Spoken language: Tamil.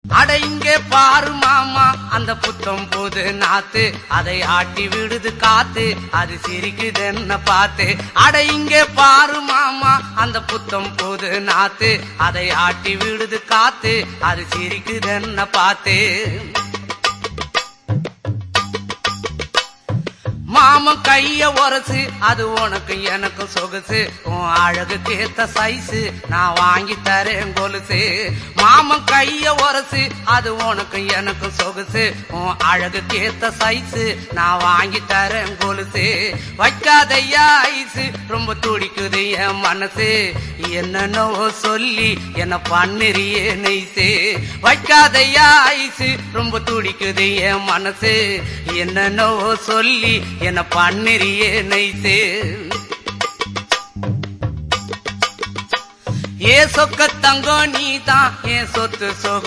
அட இங்கே பாரு மாமா அந்த புத்தம் போது நாத்து அதை ஆட்டி விடுது காத்து அது சிரிக்குது என்ன பார்த்து. அட இங்கே பாரு மாமா அந்த புத்தம் போது நாத்து அதை ஆட்டி விடுது காத்து அது சிரிக்குது என்ன பார்த்து. மாமன் கைய உரசு அது உனக்கு எனக்கு சொகுசு உன் அழகுக்கு ஏத்த சைஸு நான் வாங்கி தரேன் கொலுசு. மாமன் கைய உரசு அது உனக்கு எனக்கு சொகுசு உன் அழகுக்கு ஏத்த சைஸு நான் வாங்கி தரேன் கொலுசு. வைக்காதையா ஐசு ரொம்ப துடிக்குது என் மனசு என்னன்னோ சொல்லி என்ன பண்ணுறியே நெய்சு. வைக்காதையா ஐசு ரொம்ப துடிக்குது என் மனசு என்னன்னோ சொல்லி என்ன பண்ணுறியே நைசு. ஏ சொக்க தங்கம் நீதான் என் சொத்து சொகம்